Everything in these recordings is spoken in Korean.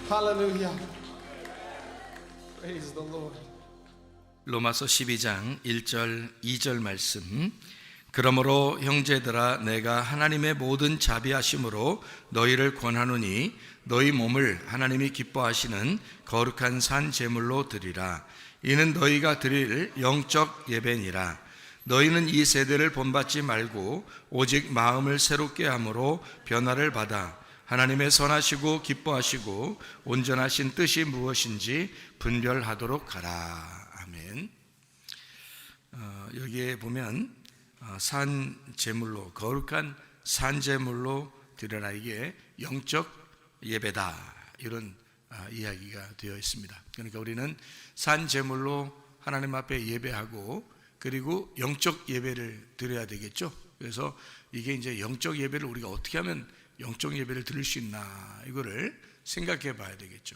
Hallelujah. Praise the Lord. 로마서 12장 1절 2절 말씀. 그러므로 형제들아 내가 하나님의 모든 자비하심으로 너희를 권하노니 너희 몸을 하나님이 기뻐하시는 거룩한 산 제물로 드리라. 이는 너희가 드릴 영적 예배니라. 너희는 이 세대를 본받지 말고 오직 마음을 새롭게 함으로 변화를 받아 하나님의 선하시고 기뻐하시고 온전하신 뜻이 무엇인지 분별하도록 하라. 아멘. 여기에 보면 산 제물로, 거룩한 산 제물로 드려라, 이게 영적 예배다, 이런 이야기가 되어 있습니다. 그러니까 우리는 산 제물로 하나님 앞에 예배하고 그리고 영적 예배를 드려야 되겠죠. 그래서 이게 이제 영적 예배를 우리가 어떻게 하면 영적 예배를 드릴 수 있나, 이거를 생각해 봐야 되겠죠.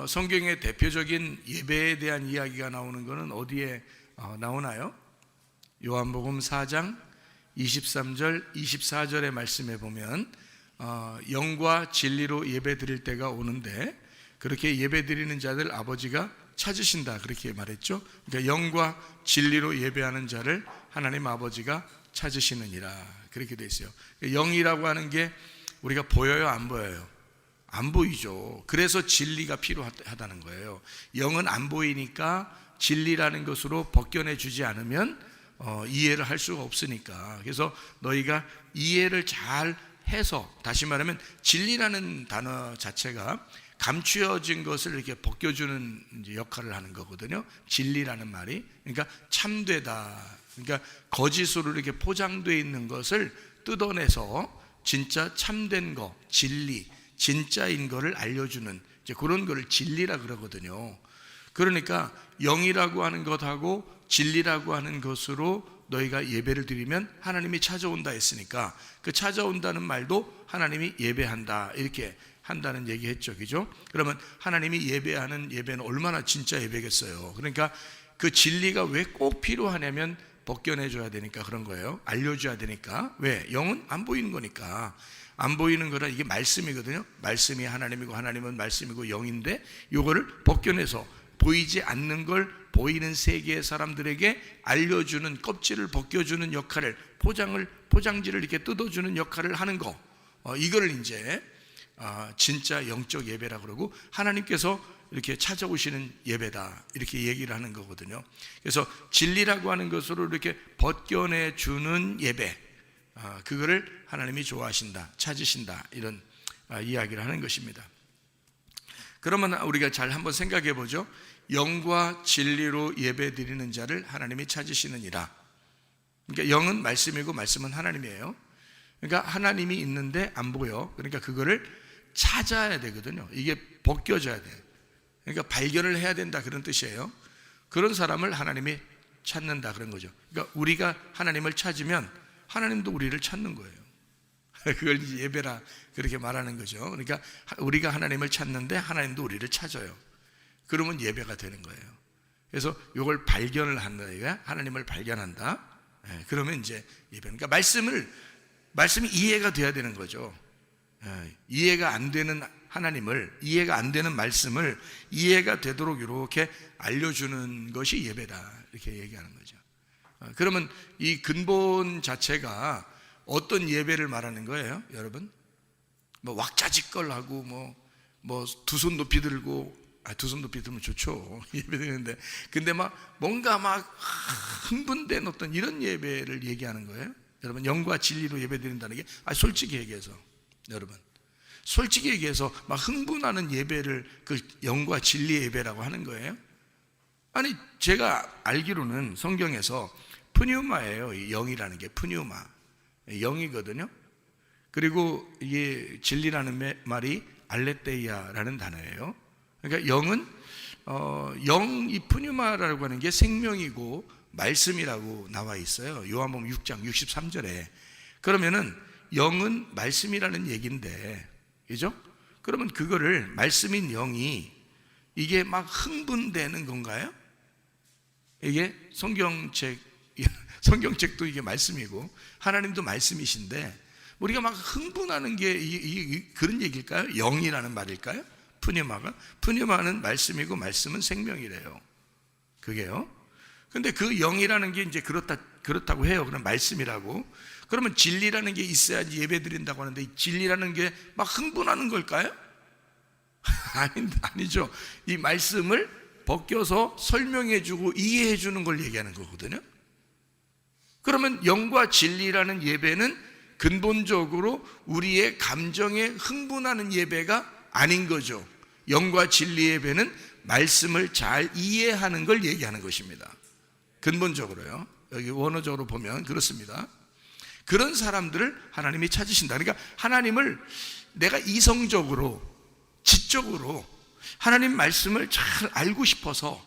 성경의 대표적인 예배에 대한 이야기가 나오는 것은 어디에 나오나요? 요한복음 4장 23절 24절의 말씀에 보면 영과 진리로 예배 드릴 때가 오는데 그렇게 예배 드리는 자들 아버지가 찾으신다, 그렇게 말했죠. 그러니까 영과 진리로 예배하는 자를 하나님 아버지가 찾으시느니라, 그렇게 돼 있어요. 영이라고 하는 게 우리가 보여요, 안 보여요? 안 보이죠. 그래서 진리가 필요하다는 거예요. 영은 안 보이니까 진리라는 것으로 벗겨내 주지 않으면 이해를 할 수가 없으니까. 그래서 너희가 이해를 잘 해서, 다시 말하면 진리라는 단어 자체가 감추어진 것을 이렇게 벗겨주는 역할을 하는 거거든요. 진리라는 말이, 그러니까 참되다, 그러니까 거짓으로 이렇게 포장되어 있는 것을 뜯어내서 진짜 참된 거, 진리, 진짜인 거를 알려주는 이제 그런 거를 진리라 그러거든요. 그러니까 영이라고 하는 것하고 진리라고 하는 것으로 너희가 예배를 드리면 하나님이 찾아온다 했으니까 그 찾아온다는 말도 하나님이 예배한다, 이렇게 한다는 얘기 했죠, 그죠? 그러면 하나님이 예배하는 예배는 얼마나 진짜 예배겠어요. 그러니까 그 진리가 왜 꼭 필요하냐면 벗겨내줘야 되니까 그런 거예요. 알려줘야 되니까. 왜? 영은 안 보이는 거니까. 안 보이는 거라 이게 말씀이거든요. 말씀이 하나님이고 하나님은 말씀이고 영인데 요거를 벗겨내서 보이지 않는 걸 보이는 세계의 사람들에게 알려주는, 껍질을 벗겨주는 역할을, 포장지를 이렇게 뜯어주는 역할을 하는 거, 이거를 이제 진짜 영적 예배라 그러고 하나님께서 이렇게 찾아오시는 예배다, 이렇게 얘기를 하는 거거든요. 그래서 진리라고 하는 것으로 이렇게 벗겨내 주는 예배, 그거를 하나님이 좋아하신다, 찾으신다, 이런 이야기를 하는 것입니다. 그러면 우리가 잘 한번 생각해 보죠. 영과 진리로 예배 드리는 자를 하나님이 찾으시느니라. 그러니까 영은 말씀이고 말씀은 하나님이에요. 그러니까 하나님이 있는데 안 보여. 그러니까 그거를 찾아야 되거든요. 이게 벗겨져야 돼. 그러니까 발견을 해야 된다, 그런 뜻이에요. 그런 사람을 하나님이 찾는다, 그런 거죠. 그러니까 우리가 하나님을 찾으면 하나님도 우리를 찾는 거예요. 그걸 예배라 그렇게 말하는 거죠. 그러니까 우리가 하나님을 찾는데 하나님도 우리를 찾아요. 그러면 예배가 되는 거예요. 그래서 이걸 발견을 한다, 하나님을 발견한다. 그러면 이제 예배. 그러니까 말씀이 이해가 돼야 되는 거죠. 이해가 안 되는 하나님을, 이해가 안 되는 말씀을 이해가 되도록 이렇게 알려주는 것이 예배다, 이렇게 얘기하는 거죠. 그러면 이 근본 자체가 어떤 예배를 말하는 거예요, 여러분? 뭐 왁자지껄하고 뭐 두 손 높이 들고, 두 손 높이 들면 좋죠, 예배드리는데. 근데 뭔가 흥분된 어떤 이런 예배를 얘기하는 거예요. 여러분, 영과 진리로 예배드린다는 게, 솔직히 얘기해서, 여러분, 솔직히 얘기해서 막 흥분하는 예배를 그 영과 진리의 예배라고 하는 거예요. 아니, 제가 알기로는 성경에서 푸뉴마예요. 이 영이라는 게 푸뉴마, 영이거든요. 그리고 이게 진리라는 말이 알레테이아라는 단어예요. 그러니까 영은 이 푸뉴마라고 하는 게 생명이고 말씀이라고 나와 있어요. 요한복음 6장 63절에. 그러면은 영은 말씀이라는 얘기인데, 그죠? 그러면 그거를, 말씀인 영이 이게 막 흥분되는 건가요? 이게 성경책도 이게 말씀이고 하나님도 말씀이신데 우리가 막 흥분하는 게 그런 얘기일까요? 영이라는 말일까요? 푸니마가? 푸니마는 말씀이고 말씀은 생명이래요. 그게요. 근데 그 영이라는 게 이제 그렇다고 해요. 그럼 말씀이라고. 그러면 진리라는 게 있어야지 예배 드린다고 하는데 진리라는 게 막 흥분하는 걸까요? 아니죠. 이 말씀을 벗겨서 설명해주고 이해해주는 걸 얘기하는 거거든요. 그러면 영과 진리라는 예배는 근본적으로 우리의 감정에 흥분하는 예배가 아닌 거죠. 영과 진리 예배는 말씀을 잘 이해하는 걸 얘기하는 것입니다. 근본적으로요. 여기 원어적으로 보면 그렇습니다. 그런 사람들을 하나님이 찾으신다. 그러니까 하나님을 내가 이성적으로, 지적으로 하나님 말씀을 잘 알고 싶어서,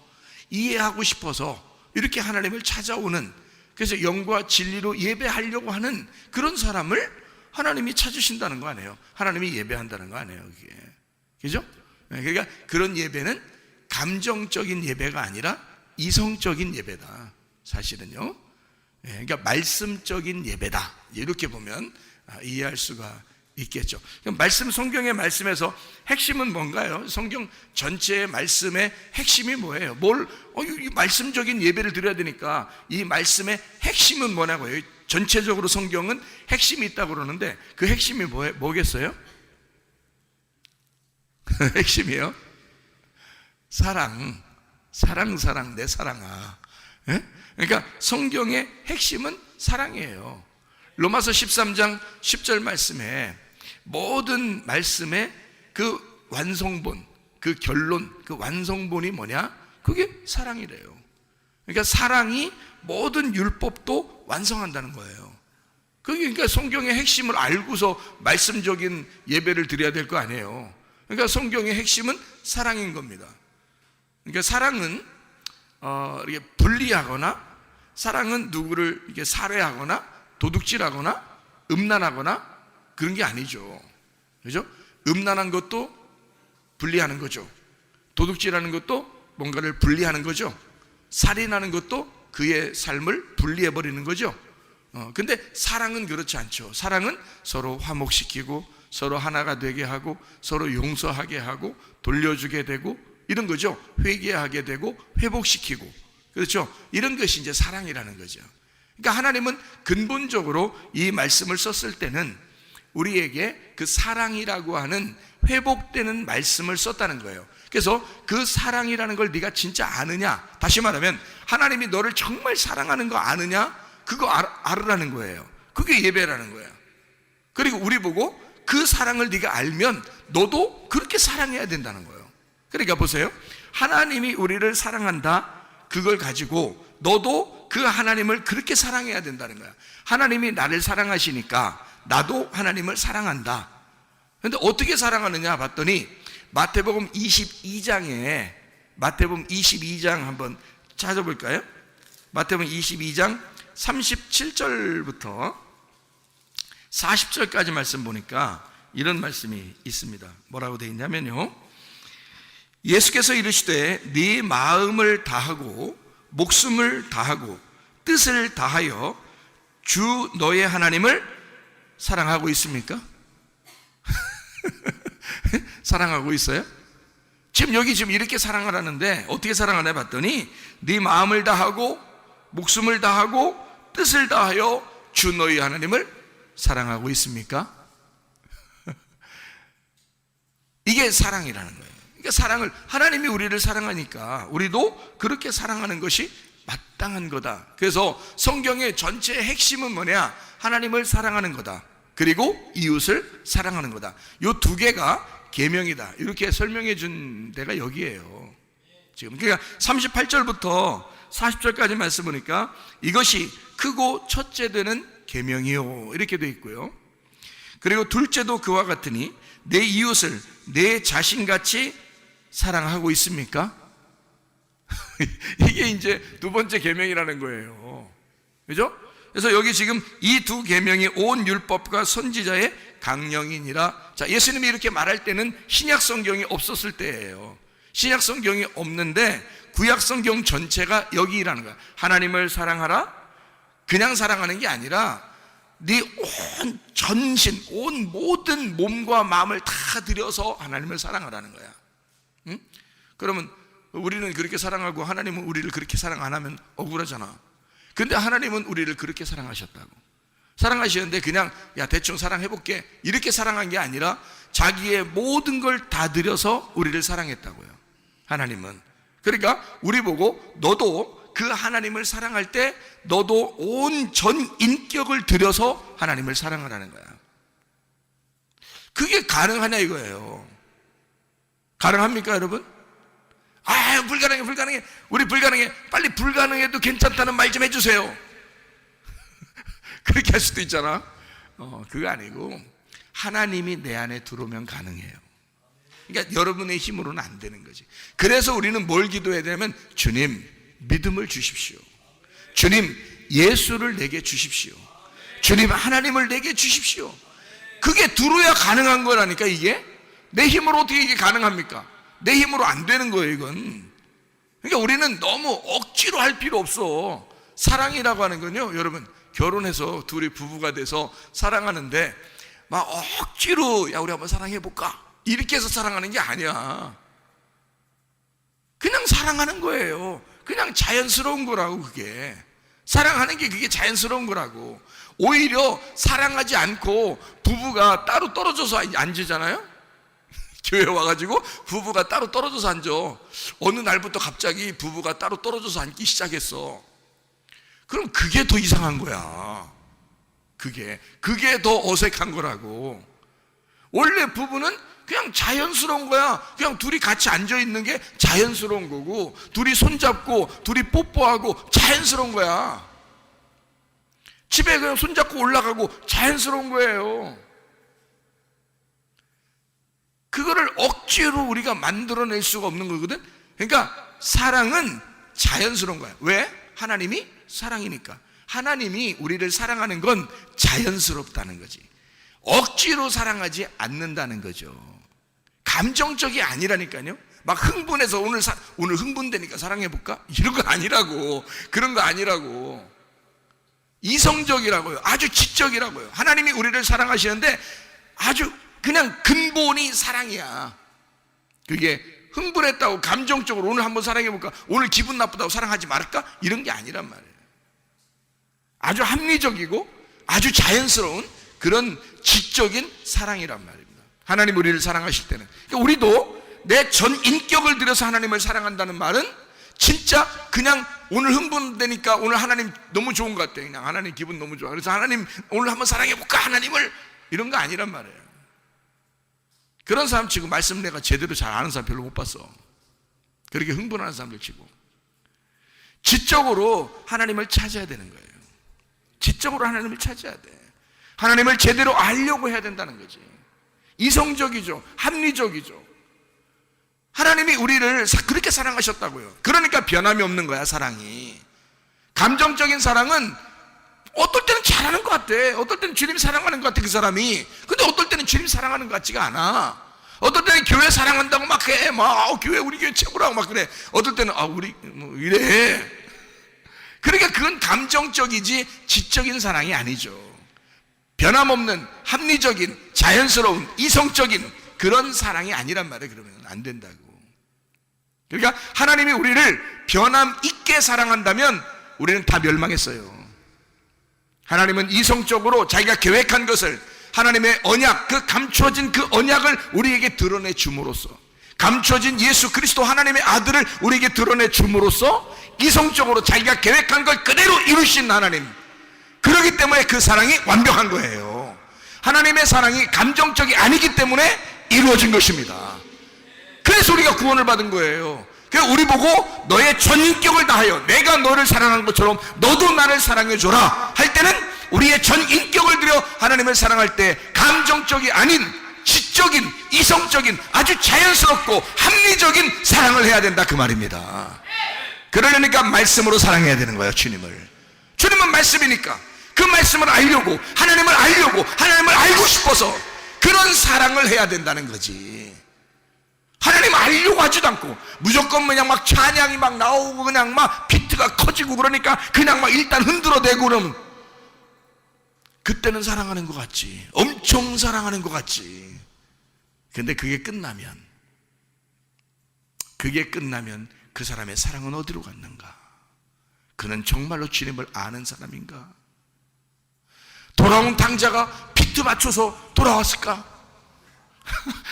이해하고 싶어서 이렇게 하나님을 찾아오는, 그래서 영과 진리로 예배하려고 하는 그런 사람을 하나님이 찾으신다는 거 아니에요. 하나님이 예배한다는 거 아니에요. 그게. 그죠? 그러니까 그런 예배는 감정적인 예배가 아니라 이성적인 예배다. 사실은요. 그러니까 말씀적인 예배다. 이렇게 보면 이해할 수가 있겠죠. 말씀, 성경의 말씀에서 핵심은 뭔가요? 성경 전체의 말씀의 핵심이 뭐예요? 이 말씀적인 예배를 드려야 되니까 이 말씀의 핵심은 뭐냐고요? 전체적으로 성경은 핵심이 있다고 그러는데 그 핵심이 뭐겠어요? 핵심이요? 사랑, 내 사랑아. 예? 그러니까 성경의 핵심은 사랑이에요. 로마서 13장 10절 말씀에 모든 말씀의 그 완성본, 그 결론, 그 완성본이 뭐냐? 그게 사랑이래요. 그러니까 사랑이 모든 율법도 완성한다는 거예요. 그러니까 성경의 핵심을 알고서 말씀적인 예배를 드려야 될 거 아니에요. 그러니까 성경의 핵심은 사랑인 겁니다. 그러니까 사랑은 이렇게 분리하거나, 사랑은 누구를 이렇게 살해하거나 도둑질하거나 음란하거나 그런 게 아니죠. 그죠? 음란한 것도 분리하는 거죠. 도둑질하는 것도 뭔가를 분리하는 거죠. 살인하는 것도 그의 삶을 분리해버리는 거죠. 근데 사랑은 그렇지 않죠. 사랑은 서로 화목시키고 서로 하나가 되게 하고 서로 용서하게 하고 돌려주게 되고 이런 거죠. 회개하게 되고 회복시키고, 그렇죠? 이런 것이 이제 사랑이라는 거죠. 그러니까 하나님은 근본적으로 이 말씀을 썼을 때는 우리에게 그 사랑이라고 하는 회복되는 말씀을 썼다는 거예요. 그래서 그 사랑이라는 걸 네가 진짜 아느냐, 다시 말하면 하나님이 너를 정말 사랑하는 거 아느냐, 그거 알으라는 거예요. 그게 예배라는 거예요. 그리고 우리 보고 그 사랑을 네가 알면 너도 그렇게 사랑해야 된다는 거예요. 그러니까 보세요. 하나님이 우리를 사랑한다, 그걸 가지고 너도 그 하나님을 그렇게 사랑해야 된다는 거야. 하나님이 나를 사랑하시니까 나도 하나님을 사랑한다. 그런데 어떻게 사랑하느냐 봤더니 마태복음 22장에, 마태복음 22장 한번 찾아볼까요? 마태복음 22장 37절부터 40절까지 말씀 보니까 이런 말씀이 있습니다. 뭐라고 되어 있냐면요, 예수께서 이르시되 네 마음을 다하고 목숨을 다하고 뜻을 다하여 주 너의 하나님을 사랑하고 있습니까? 사랑하고 있어요? 지금 여기 지금 이렇게 사랑하라는데 어떻게 사랑하나 봤더니 네 마음을 다하고 목숨을 다하고 뜻을 다하여 주 너희 하나님을 사랑하고 있습니까? 이게 사랑이라는 거예요. 그러니까 사랑을, 하나님이 우리를 사랑하니까 우리도 그렇게 사랑하는 것이 마땅한 거다. 그래서 성경의 전체의 핵심은 뭐냐? 하나님을 사랑하는 거다. 그리고 이웃을 사랑하는 거다. 이 두 개가 계명이다. 이렇게 설명해 준 데가 여기에요. 지금 그러니까 38절부터 40절까지 말씀 보니까 이것이 크고 첫째 되는 계명이요, 이렇게 돼 있고요. 그리고 둘째도 그와 같으니 내 이웃을 내 자신같이 사랑하고 있습니까? 이게 이제 두 번째 계명이라는 거예요. 그죠? 그래서 여기 지금 이 두 계명이 온 율법과 선지자의 강령이니라. 자, 예수님이 이렇게 말할 때는 신약 성경이 없었을 때예요. 신약 성경이 없는데 구약 성경 전체가 여기라는 거야. 하나님을 사랑하라. 그냥 사랑하는 게 아니라 네 온 전신, 온 모든 몸과 마음을 다 들여서 하나님을 사랑하라는 거야. 응? 그러면 우리는 그렇게 사랑하고 하나님은 우리를 그렇게 사랑 안 하면 억울하잖아. 근데 하나님은 우리를 그렇게 사랑하셨다고. 사랑하시는데 그냥 야 대충 사랑해볼게 이렇게 사랑한 게 아니라 자기의 모든 걸 다 들여서 우리를 사랑했다고요. 하나님은. 그러니까 우리 보고 너도 그 하나님을 사랑할 때 너도 온 전 인격을 들여서 하나님을 사랑하라는 거야. 그게 가능하냐 이거예요. 가능합니까 여러분? 아 불가능해. 우리 불가능해. 빨리 불가능해도 괜찮다는 말 좀 해주세요. 그렇게 할 수도 있잖아. 그거 아니고 하나님이 내 안에 들어오면 가능해요. 그러니까 여러분의 힘으로는 안 되는 거지. 그래서 우리는 뭘 기도해야 되냐면 주님 믿음을 주십시오. 주님 예수를 내게 주십시오. 주님 하나님을 내게 주십시오. 그게 들어야 가능한 거라니까. 이게 내 힘으로 어떻게 이게 가능합니까? 내 힘으로 안 되는 거예요 이건. 그러니까 우리는 너무 억지로 할 필요 없어. 사랑이라고 하는 건요 여러분, 결혼해서 둘이 부부가 돼서 사랑하는데 막 억지로 야 우리 한번 사랑해볼까 이렇게 해서 사랑하는 게 아니야. 그냥 사랑하는 거예요. 그냥 자연스러운 거라고. 그게 사랑하는 게 그게 자연스러운 거라고. 오히려 사랑하지 않고 부부가 따로 떨어져서 앉으잖아요. 교회 와가지고 부부가 따로 떨어져서 앉아. 어느 날부터 갑자기 부부가 따로 떨어져서 앉기 시작했어. 그럼 그게 더 이상한 거야. 그게 더 어색한 거라고. 원래 부부는 그냥 자연스러운 거야. 그냥 둘이 같이 앉아있는 게 자연스러운 거고, 둘이 손잡고 둘이 뽀뽀하고 자연스러운 거야. 집에 그냥 손잡고 올라가고 자연스러운 거예요. 그거를 억지로 우리가 만들어낼 수가 없는 거거든. 그러니까 사랑은 자연스러운 거야. 왜? 하나님이 사랑이니까. 하나님이 우리를 사랑하는 건 자연스럽다는 거지. 억지로 사랑하지 않는다는 거죠. 감정적이 아니라니까요. 막 흥분해서 오늘 흥분되니까 사랑해볼까? 이런 거 아니라고. 그런 거 아니라고. 이성적이라고요. 아주 지적이라고요. 하나님이 우리를 사랑하시는데 아주 그냥 근본이 사랑이야. 그게 흥분했다고 감정적으로 오늘 한번 사랑해볼까? 오늘 기분 나쁘다고 사랑하지 말까? 이런 게 아니란 말이에요. 아주 합리적이고 아주 자연스러운 그런 지적인 사랑이란 말입니다. 하나님 우리를 사랑하실 때는. 그러니까 우리도 내 전 인격을 들여서 하나님을 사랑한다는 말은 진짜 그냥 오늘 흥분되니까 오늘 하나님 너무 좋은 것 같아. 그냥 하나님 기분 너무 좋아. 그래서 하나님 오늘 한번 사랑해볼까? 하나님을. 이런 거 아니란 말이에요. 그런 사람 치고 말씀 내가 제대로 잘 아는 사람 별로 못 봤어. 그렇게 흥분하는 사람들 치고. 지적으로 하나님을 찾아야 되는 거예요. 지적으로 하나님을 찾아야 돼. 하나님을 제대로 알려고 해야 된다는 거지. 이성적이죠. 합리적이죠. 하나님이 우리를 그렇게 사랑하셨다고요. 그러니까 변함이 없는 거야, 사랑이. 감정적인 사랑은 어떨 때는 잘하는 것 같아. 어떨 때는 주님 사랑하는 것 같아, 그 사람이. 근데 어떨 때는 주님 사랑하는 것 같지가 않아. 어떨 때는 교회 사랑한다고 막 해. 교회, 우리 교회 최고라고 막 그래. 어떨 때는, 우리, 이래. 그러니까 그건 감정적이지 지적인 사랑이 아니죠. 변함없는, 합리적인, 자연스러운, 이성적인 그런 사랑이 아니란 말이에요. 그러면 안 된다고. 그러니까 하나님이 우리를 변함 있게 사랑한다면 우리는 다 멸망했어요. 하나님은 이성적으로 자기가 계획한 것을 하나님의 언약, 그 감추어진 그 언약을 우리에게 드러내 줌으로써, 감추어진 예수 그리스도 하나님의 아들을 우리에게 드러내 줌으로써 이성적으로 자기가 계획한 걸 그대로 이루신 하나님. 그렇기 때문에 그 사랑이 완벽한 거예요. 하나님의 사랑이 감정적이 아니기 때문에 이루어진 것입니다. 그래서 우리가 구원을 받은 거예요. 그래서 우리 보고 너의 전인격을 다하여 내가 너를 사랑한 것처럼 너도 나를 사랑해줘라 할 때는 우리의 전인격을 들여 하나님을 사랑할 때 감정적이 아닌 지적인, 이성적인, 아주 자연스럽고 합리적인 사랑을 해야 된다, 그 말입니다. 그러려니까 말씀으로 사랑해야 되는 거예요. 주님은 말씀이니까 그 말씀을 알려고, 하나님을 알고 싶어서 그런 사랑을 해야 된다는 거지. 하나님 알려고 하지도 않고 무조건 그냥 막 찬양이 막 나오고 그냥 막 비트가 커지고 그러니까 그냥 막 일단 흔들어대고 그러면 그때는 사랑하는 것 같지. 엄청 사랑하는 것 같지. 근데 그게 끝나면 그게 끝나면 그 사람의 사랑은 어디로 갔는가? 그는 정말로 주님을 아는 사람인가? 돌아온 당자가 비트 맞춰서 돌아왔을까?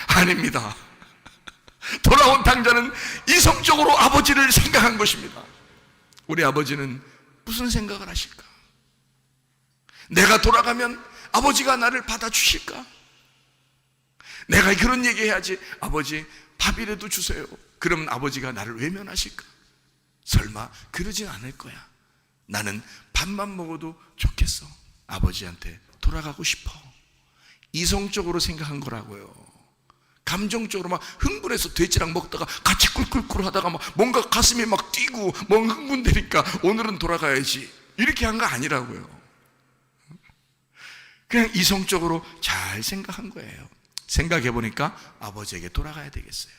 아닙니다. 돌아온 당자는 이성적으로 아버지를 생각한 것입니다. 우리 아버지는 무슨 생각을 하실까? 내가 돌아가면 아버지가 나를 받아주실까? 내가 그런 얘기 해야지. 아버지, 밥이라도 주세요. 그러면 아버지가 나를 외면하실까? 설마 그러진 않을 거야. 나는 밥만 먹어도 좋겠어. 아버지한테 돌아가고 싶어. 이성적으로 생각한 거라고요. 감정적으로 막 흥분해서 돼지랑 먹다가 같이 꿀꿀꿀 하다가 막 뭔가 가슴이 막 뛰고 뭐 흥분되니까 오늘은 돌아가야지, 이렇게 한 거 아니라고요. 그냥 이성적으로 잘 생각한 거예요. 생각해 보니까 아버지에게 돌아가야 되겠어요.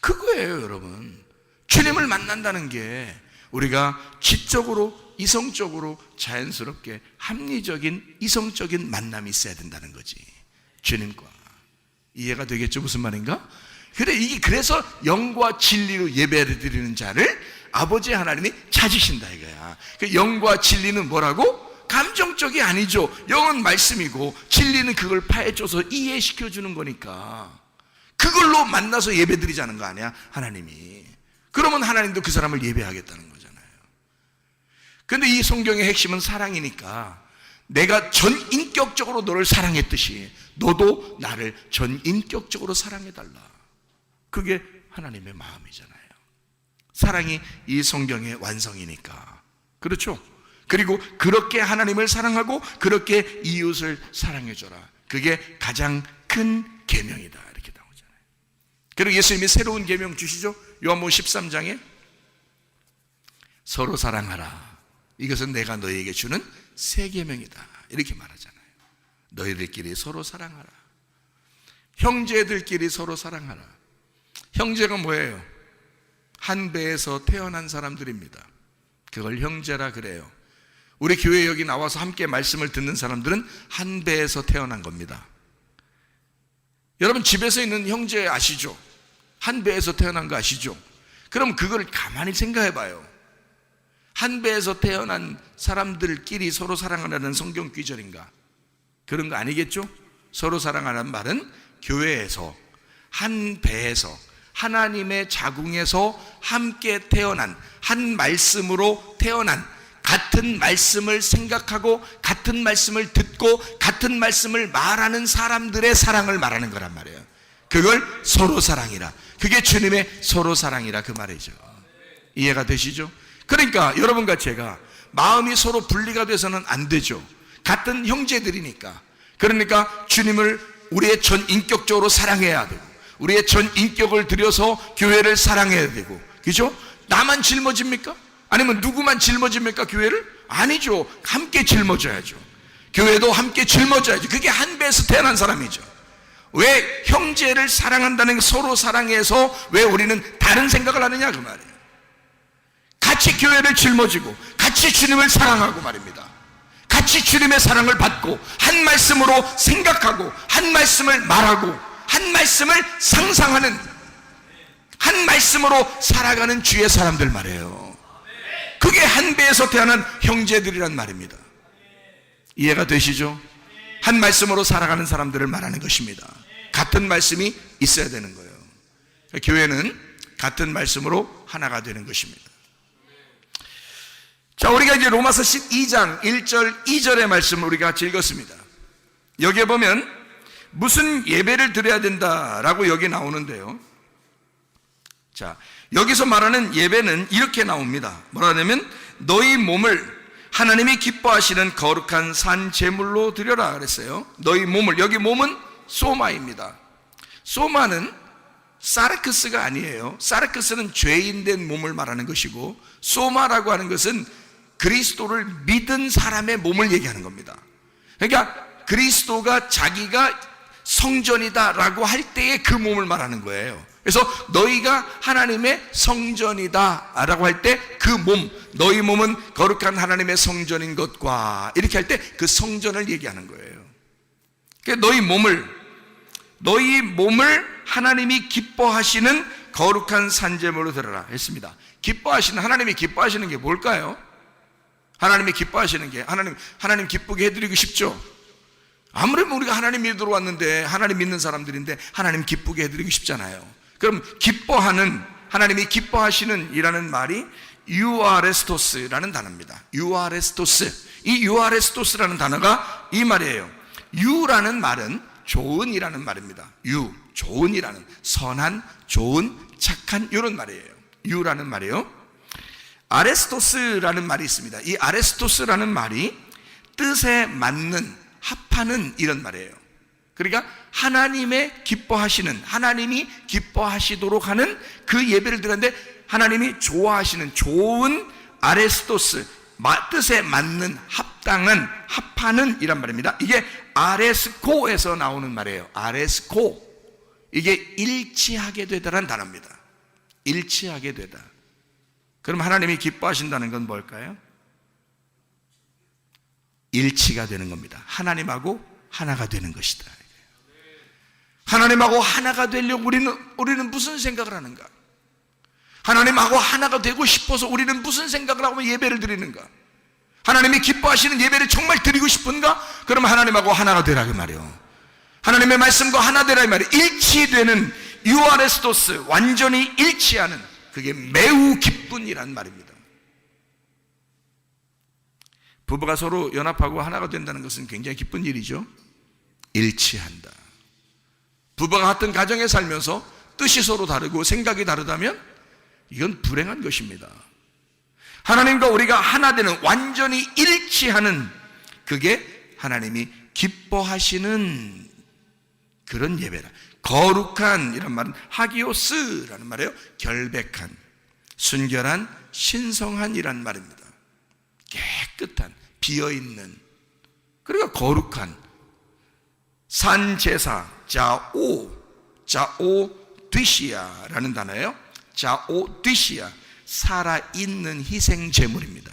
그거예요, 여러분. 주님을 만난다는 게 우리가 지적으로, 이성적으로, 자연스럽게 합리적인, 이성적인 만남이 있어야 된다는 거지. 주님과. 이해가 되겠죠? 무슨 말인가? 그래서 영과 진리로 예배를 드리는 자를 아버지 하나님이 찾으신다 이거야. 그 영과 진리는 뭐라고? 감정적이 아니죠. 영은 말씀이고 진리는 그걸 파헤쳐서 이해시켜주는 거니까 그걸로 만나서 예배 드리자는 거 아니야, 하나님이. 그러면 하나님도 그 사람을 예배하겠다는 거잖아요. 그런데 이 성경의 핵심은 사랑이니까 내가 전인격적으로 너를 사랑했듯이 너도 나를 전인격적으로 사랑해달라. 그게 하나님의 마음이잖아요. 사랑이 이 성경의 완성이니까. 그렇죠? 그리고 그렇게 하나님을 사랑하고 그렇게 이웃을 사랑해줘라. 그게 가장 큰 계명이다, 이렇게 나오잖아요. 그리고 예수님이 새로운 계명 주시죠. 요한복음 13장에 서로 사랑하라. 이것은 내가 너희에게 주는 새 계명이다, 이렇게 말하잖아요. 너희들끼리 서로 사랑하라. 형제들끼리 서로 사랑하라. 형제가 뭐예요? 한 배에서 태어난 사람들입니다. 그걸 형제라 그래요. 우리 교회 여기 나와서 함께 말씀을 듣는 사람들은 한 배에서 태어난 겁니다. 여러분 집에서 있는 형제 아시죠? 한 배에서 태어난 거 아시죠? 그럼 그걸 가만히 생각해 봐요. 한 배에서 태어난 사람들끼리 서로 사랑하라는 성경 귀절인가? 그런 거 아니겠죠? 서로 사랑하라는 말은 교회에서, 한 배에서, 하나님의 자궁에서 함께 태어난, 한 말씀으로 태어난, 같은 말씀을 생각하고 같은 말씀을 듣고 같은 말씀을 말하는 사람들의 사랑을 말하는 거란 말이에요. 그걸 서로 사랑이라. 그게 주님의 서로 사랑이라, 그 말이죠. 이해가 되시죠? 그러니까 여러분과 제가 마음이 서로 분리가 돼서는 안 되죠. 같은 형제들이니까. 그러니까 주님을 우리의 전인격적으로 사랑해야 되고 우리의 전인격을 들여서 교회를 사랑해야 되고, 그죠? 나만 짊어집니까? 아니면 누구만 짊어집니까, 교회를? 아니죠. 함께 짊어져야죠. 교회도 함께 짊어져야죠. 그게 한 배에서 태어난 사람이죠. 왜 형제를 사랑한다는, 서로 사랑해서 왜 우리는 다른 생각을 하느냐, 그 말이에요. 같이 교회를 짊어지고 같이 주님을 사랑하고 말입니다. 같이 주님의 사랑을 받고 한 말씀으로 생각하고 한 말씀을 말하고 한 말씀을 상상하는, 한 말씀으로 살아가는 주의 사람들 말이에요. 그게 한 배에서 태어난 형제들이란 말입니다. 이해가 되시죠? 한 말씀으로 살아가는 사람들을 말하는 것입니다. 같은 말씀이 있어야 되는 거예요. 교회는 같은 말씀으로 하나가 되는 것입니다. 자, 우리가 이제 로마서 12장 1절 2절의 말씀을 우리가 같이 읽었습니다. 여기에 보면 무슨 예배를 드려야 된다라고 여기 나오는데요. 자, 여기서 말하는 예배는 이렇게 나옵니다. 뭐라 하냐면 너희 몸을 하나님이 기뻐하시는 거룩한 산 제물로 드려라 그랬어요. 너희 몸을, 여기 몸은 소마입니다. 소마는 사르크스가 아니에요. 사르크스는 죄인된 몸을 말하는 것이고, 소마라고 하는 것은 그리스도를 믿은 사람의 몸을 얘기하는 겁니다. 그러니까 그리스도가 자기가 성전이다라고 할 때의 그 몸을 말하는 거예요. 그래서 너희가 하나님의 성전이다라고 할 때 그 몸, 너희 몸은 거룩한 하나님의 성전인 것과, 이렇게 할 때 그 성전을 얘기하는 거예요. 그러니까 너희 몸을 하나님이 기뻐하시는 거룩한 산제물로 드려라 했습니다. 기뻐하시는, 하나님이 기뻐하시는 게 뭘까요? 하나님이 기뻐하시는 게, 하나님 기쁘게 해드리고 싶죠. 아무래도 우리가 하나님 믿으러 왔는데, 하나님 믿는 사람들인데 하나님 기쁘게 해드리고 싶잖아요. 그럼 기뻐하는, 하나님이 기뻐하시는 이라는 말이 유아레스토스라는 단어입니다. 유아레스토스. 이 유아레스토스라는 단어가 이 말이에요. 유라는 말은 좋은이라는 말입니다. 좋은이라는, 선한, 좋은, 착한, 이런 말이에요. 유라는 말이에요. 아레스토스라는 말이 있습니다. 이 아레스토스라는 말이 뜻에 맞는, 합하는 이런 말이에요. 그러니까 하나님의 기뻐하시는, 하나님이 기뻐하시도록 하는 그 예배를 드렸는데 하나님이 좋아하시는 좋은 아레스토스, 뜻에 맞는, 합당한, 합하는 이란 말입니다. 이게 아레스코에서 나오는 말이에요. 아레스코. 이게 일치하게 되다라는 단어입니다. 일치하게 되다. 그럼 하나님이 기뻐하신다는 건 뭘까요? 일치가 되는 겁니다. 하나님하고 하나가 되는 것이다. 하나님하고 하나가 되려고 우리는 무슨 생각을 하는가? 하나님하고 하나가 되고 싶어서 우리는 무슨 생각을 하고 예배를 드리는가? 하나님이 기뻐하시는 예배를 정말 드리고 싶은가? 그러면 하나님하고 하나가 되라 그 말이요. 하나님의 말씀과 하나 되라 이 말이에요. 일치되는 유아레스토스, 완전히 일치하는, 그게 매우 기쁜 이란 말입니다. 부부가 서로 연합하고 하나가 된다는 것은 굉장히 기쁜 일이죠. 일치한다. 부부가 같은 가정에 살면서 뜻이 서로 다르고 생각이 다르다면 이건 불행한 것입니다. 하나님과 우리가 하나 되는, 완전히 일치하는, 그게 하나님이 기뻐하시는 그런 예배라. 거룩한 이란 말은 하기오스라는 말이에요. 결백한, 순결한, 신성한 이란 말입니다. 깨끗한, 비어있는, 그러니까 거룩한 산제사, 자오드시아라는 단어예요. 자오드시아, 살아있는 희생제물입니다.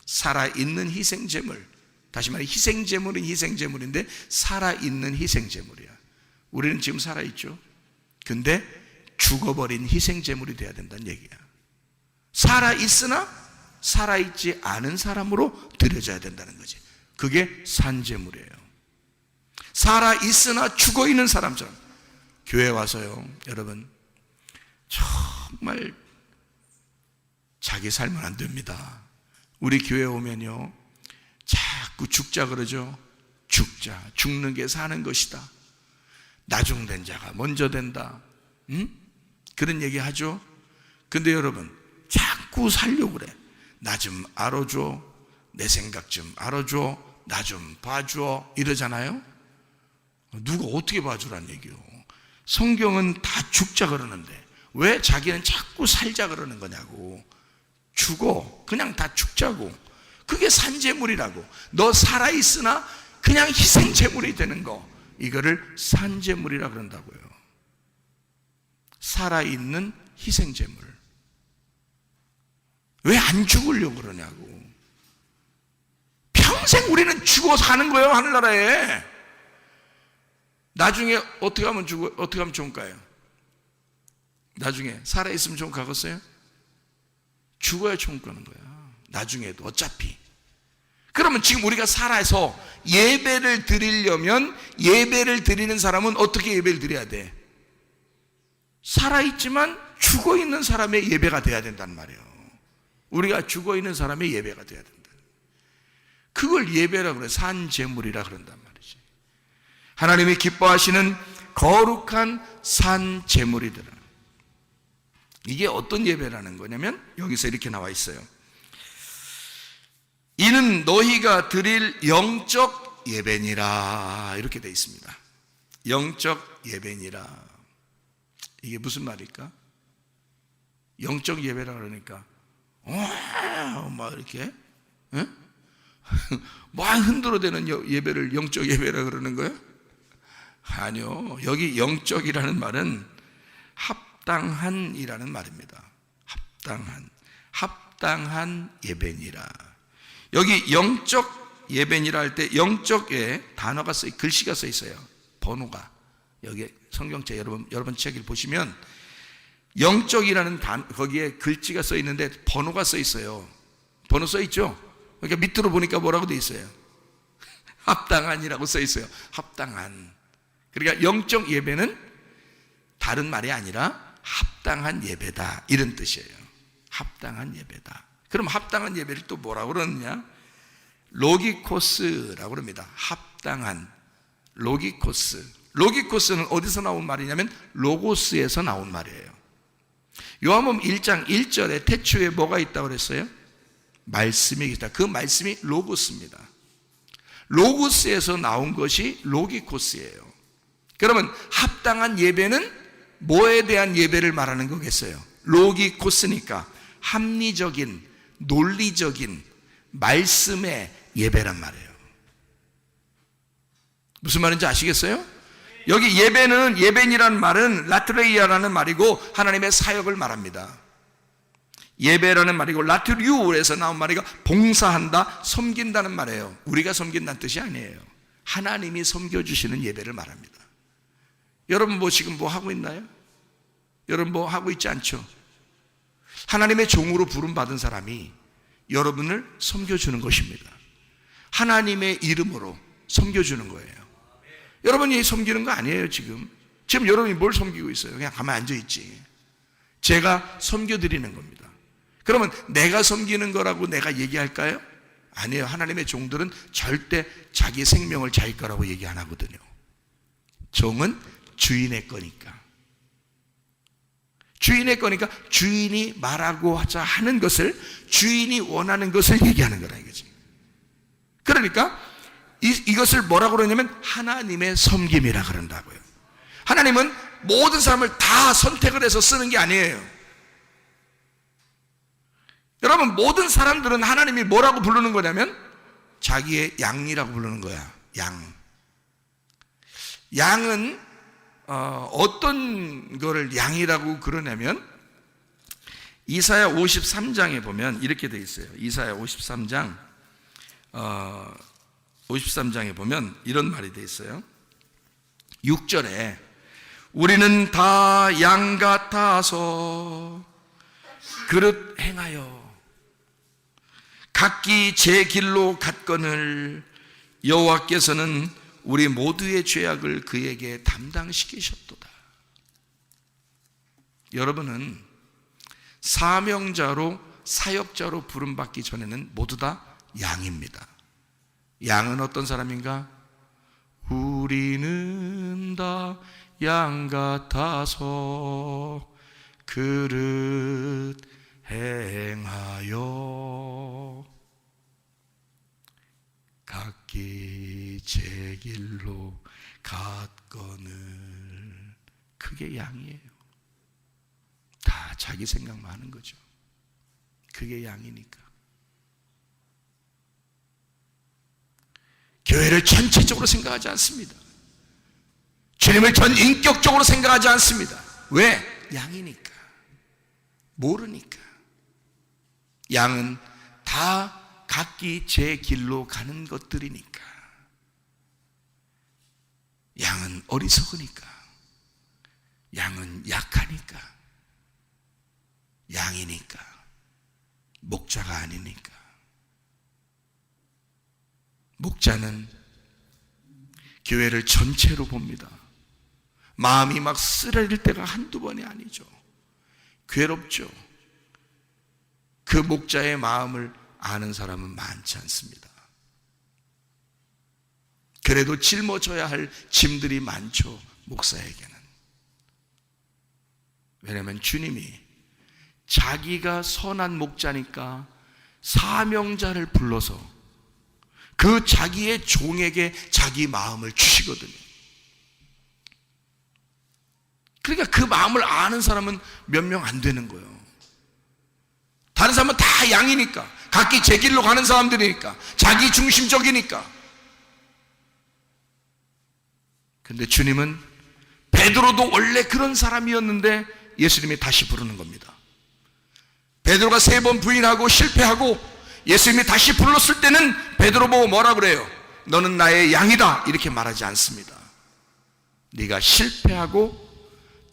살아있는 희생제물. 다시 말해 희생제물은 희생제물인데 살아있는 희생제물이야. 우리는 지금 살아있죠. 근데 죽어버린 희생제물이 돼야 된다는 얘기야. 살아있으나 살아있지 않은 사람으로 드려져야 된다는 거지. 그게 산제물이에요. 살아있으나 죽어있는 사람처럼. 교회 와서요, 여러분 정말 자기 살면 안 됩니다. 우리 교회 오면요 자꾸 죽자 그러죠. 죽자, 죽는 게 사는 것이다. 나중된 자가 먼저 된다. 그런 얘기 하죠. 근데 여러분 자꾸 살려고 그래. 나 좀 알아줘, 내 생각 좀 알아줘, 나 좀 봐줘 이러잖아요. 누가 어떻게 봐주란 얘기요. 성경은 다 죽자 그러는데 왜 자기는 자꾸 살자 그러는 거냐고. 죽어, 그냥 다 죽자고. 그게 산제물이라고. 너 살아있으나 그냥 희생제물이 되는 거, 이거를 산제물이라 그런다고요. 살아있는 희생제물. 왜 안 죽으려고 그러냐고. 평생 우리는 죽어 사는 거예요, 하늘나라에. 나중에 어떻게 하면 어떻게 하면 좋을까요? 나중에 살아있으면 좋은 가겠어요? 죽어야 좋은 거는 거야. 나중에도 어차피. 그러면 지금 우리가 살아서 예배를 드리려면, 예배를 드리는 사람은 어떻게 예배를 드려야 돼? 살아있지만 죽어있는 사람의 예배가 돼야 된단 말이에요. 우리가 죽어있는 사람의 예배가 돼야 된다. 그걸 예배라 그래. 산제물이라 그런단 말이지. 하나님이 기뻐하시는 거룩한 산제물이더라. 이게 어떤 예배라는 거냐면 여기서 이렇게 나와 있어요. 이는 너희가 드릴 영적 예배니라, 이렇게 되어 있습니다. 영적 예배니라. 이게 무슨 말일까? 영적 예배라 그러니까 막 이렇게 막 흔들어대는 예배를 영적 예배라 그러는 거예요? 아니요. 여기 영적이라는 말은 합당한이라는 말입니다. 합당한 예배니라. 여기 영적 예배니라 할 때 영적에 단어가 글씨가 써 있어요. 번호가. 여기 성경책 여러분 책을 보시면 영적이라는 거기에 글씨가 써 있는데 번호가 써 있어요. 번호 써 있죠? 그러니까 밑으로 보니까 뭐라고 돼 있어요? 합당한이라고 써 있어요. 합당한. 그러니까 영적 예배는 다른 말이 아니라 합당한 예배다, 이런 뜻이에요. 합당한 예배다. 그럼 합당한 예배를 또 뭐라고 그러느냐? 로기코스라고 그럽니다. 합당한. 로기코스. 로기코스는 어디서 나온 말이냐면 로고스에서 나온 말이에요. 요한복음 1장 1절에 태초에 뭐가 있다고 그랬어요? 말씀이 있다. 그 말씀이 로고스입니다. 로고스에서 나온 것이 로기코스예요. 그러면 합당한 예배는 뭐에 대한 예배를 말하는 거겠어요? 로기코스니까 합리적인, 논리적인 말씀의 예배란 말이에요. 무슨 말인지 아시겠어요? 여기 예배는, 예배니라는 말은 라트레이아라는 말이고 하나님의 사역을 말합니다. 예배라는 말이고 라트리우에서 나온 말이가 봉사한다, 섬긴다는 말이에요. 우리가 섬긴다는 뜻이 아니에요. 하나님이 섬겨주시는 예배를 말합니다. 여러분 뭐 지금 뭐 하고 있나요? 여러분 뭐 하고 있지 않죠? 하나님의 종으로 부름받은 사람이 여러분을 섬겨주는 것입니다. 하나님의 이름으로 섬겨주는 거예요. 여러분이 섬기는 거 아니에요. 지금 여러분이 뭘 섬기고 있어요? 그냥 가만히 앉아있지. 제가 섬겨드리는 겁니다. 그러면 내가 섬기는 거라고 내가 얘기할까요? 아니에요. 하나님의 종들은 절대 자기 생명을 자기 거라고 얘기 안 하거든요. 종은 주인의 거니까. 주인의 거니까 주인이 말하고 하자 하는 것을, 주인이 원하는 것을 얘기하는 거라 이거지. 그러니까 이것을 뭐라고 그러냐면 하나님의 섬김이라 그런다고요. 하나님은 모든 사람을 다 선택을 해서 쓰는 게 아니에요. 여러분, 모든 사람들은 하나님이 뭐라고 부르는 거냐면 자기의 양이라고 부르는 거야. 양. 양은 어떤 거를 양이라고 그러냐면 이사야 53장에 보면 이렇게 되어 있어요. 이사야 53장에 보면 이런 말이 되어 있어요. 6절에 우리는 다 양 같아서 그릇 행하여 각기 제 길로 갔거늘 여호와께서는 우리 모두의 죄악을 그에게 담당시키셨도다. 여러분은 사명자로, 사역자로 부름받기 전에는 모두 다 양입니다. 양은 어떤 사람인가? 우리는 다 양 같아서 그릇 행하여 각기 제 길로 갔거늘. 그게 양이에요. 다 자기 생각만 하는 거죠. 그게 양이니까. 교회를 전체적으로 생각하지 않습니다. 주님을 전 인격적으로 생각하지 않습니다. 왜? 양이니까. 모르니까. 양은 다 각기 제 길로 가는 것들이니까. 양은 어리석으니까. 양은 약하니까. 양이니까. 목자가 아니니까. 목자는 교회를 전체로 봅니다. 마음이 막 쓰러질 때가 한두 번이 아니죠. 괴롭죠. 그 목자의 마음을 아는 사람은 많지 않습니다. 그래도 짊어져야 할 짐들이 많죠, 목사에게는. 왜냐하면 주님이 자기가 선한 목자니까 사명자를 불러서 그 자기의 종에게 자기 마음을 주시거든요. 그러니까 그 마음을 아는 사람은 몇 명 안 되는 거예요. 다른 사람은 다 양이니까, 각기 제 길로 가는 사람들이니까, 자기 중심적이니까. 근데 주님은 베드로도 원래 그런 사람이었는데 예수님이 다시 부르는 겁니다. 베드로가 3번 부인하고 실패하고 예수님이 다시 불렀을 때는 베드로 보고 뭐라 그래요? 너는 나의 양이다, 이렇게 말하지 않습니다. 네가 실패하고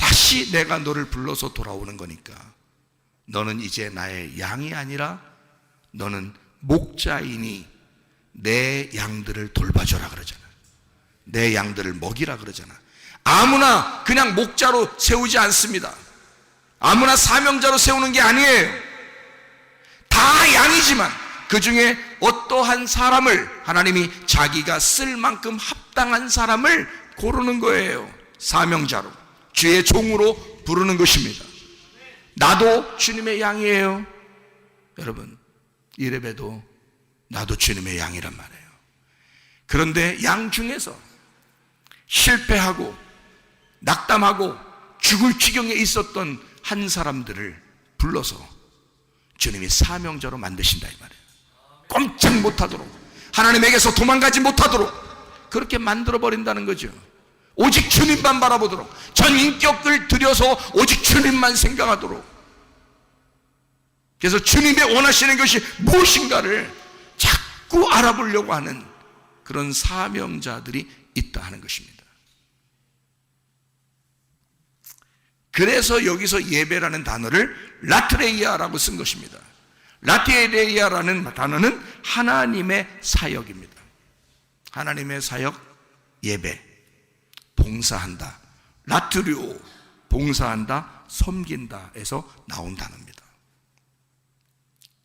다시 내가 너를 불러서 돌아오는 거니까 너는 이제 나의 양이 아니라 너는 목자이니 내 양들을 돌봐줘라 그러잖아. 내 양들을 먹이라 그러잖아. 아무나 그냥 목자로 세우지 않습니다. 아무나 사명자로 세우는 게 아니에요. 다 양이지만 그 중에 어떠한 사람을 하나님이 자기가 쓸 만큼 합당한 사람을 고르는 거예요. 사명자로, 주의 종으로 부르는 것입니다. 나도 주님의 양이에요. 여러분, 이래봬도 나도 주님의 양이란 말이에요. 그런데 양 중에서 실패하고 낙담하고 죽을 지경에 있었던 한 사람들을 불러서 주님이 사명자로 만드신다 이 말이에요. 꼼짝 못하도록, 하나님에게서 도망가지 못하도록 그렇게 만들어버린다는 거죠. 오직 주님만 바라보도록, 전 인격을 들여서 오직 주님만 생각하도록. 그래서 주님이 원하시는 것이 무엇인가를 자꾸 알아보려고 하는 그런 사명자들이 있다 하는 것입니다. 그래서 여기서 예배라는 단어를 라트레이아라고 쓴 것입니다. 라트레이아라는 단어는 하나님의 사역입니다. 하나님의 사역, 예배, 봉사한다. 라트리오, 봉사한다, 섬긴다에서 나온 단어입니다.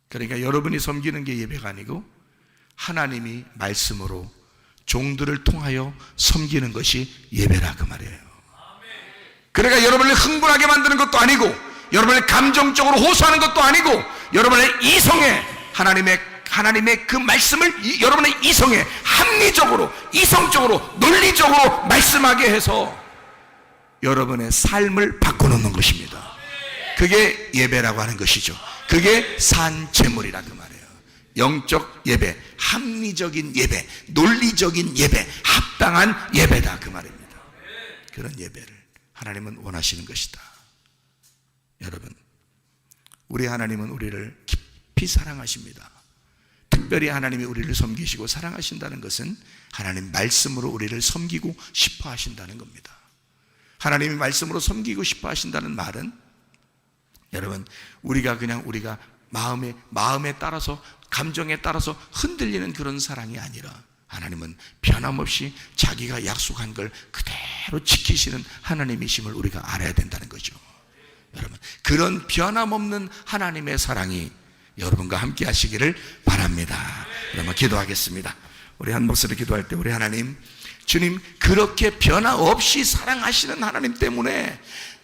그러니까 여러분이 섬기는 게 예배가 아니고 하나님이 말씀으로 종들을 통하여 섬기는 것이 예배라 그 말이에요. 그러니까 여러분을 흥분하게 만드는 것도 아니고, 여러분을 감정적으로 호소하는 것도 아니고, 여러분의 이성에 하나님의 그 말씀을 여러분의 이성에 합리적으로, 이성적으로, 논리적으로 말씀하게 해서 여러분의 삶을 바꿔놓는 것입니다. 그게 예배라고 하는 것이죠. 그게 산제물이라 그 말이에요. 영적 예배, 합리적인 예배, 논리적인 예배, 합당한 예배다 그 말입니다. 그런 예배를 하나님은 원하시는 것이다. 여러분, 우리 하나님은 우리를 깊이 사랑하십니다. 특별히 하나님이 우리를 섬기시고 사랑하신다는 것은 하나님 말씀으로 우리를 섬기고 싶어 하신다는 겁니다. 하나님이 말씀으로 섬기고 싶어 하신다는 말은, 여러분, 우리가 마음에 따라서, 감정에 따라서 흔들리는 그런 사랑이 아니라 하나님은 변함없이 자기가 약속한 걸 그대로 지키시는 하나님이심을 우리가 알아야 된다는 거죠. 여러분, 그런 변함없는 하나님의 사랑이 여러분과 함께 하시기를 바랍니다. 여러분, 기도하겠습니다. 우리 한 목소리 기도할 때, 우리 하나님, 주님, 그렇게 변함없이 사랑하시는 하나님 때문에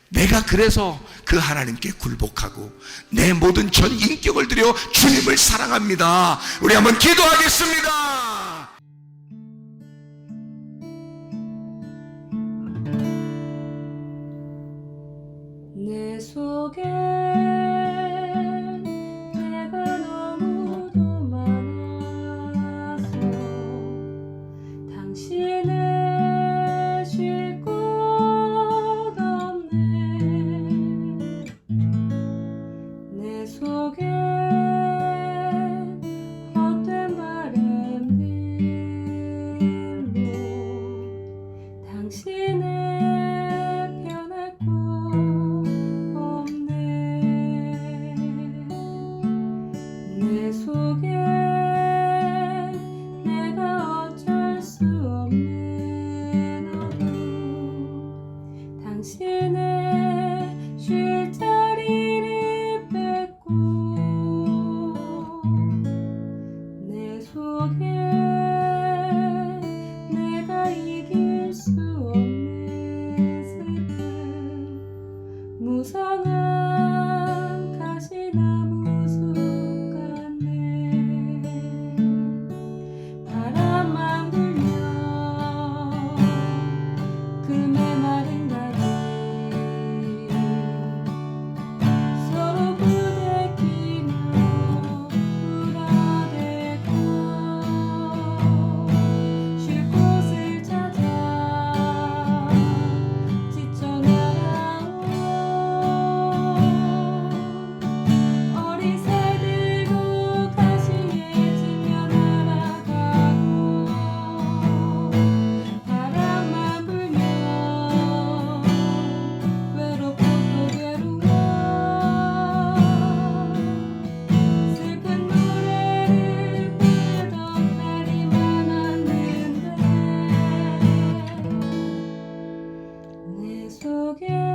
내가 그래서 그 하나님께 굴복하고 내 모든 전 인격을 들여 주님을 사랑합니다. 우리 한번 기도하겠습니다. 내 속에 내가 너무도 많아서 당신을 쉴 곳 없네. 내 속에 헛된 바램들로 당신의 변할 곳 내 속에 내가 어쩔 수 없는 어둠, 당신의 쉴 자리를 뺏고 내 속에 내가 이길 수 없는 슬픔, 무성한 가시나무 바람만 불면 그 메마른 가지 속에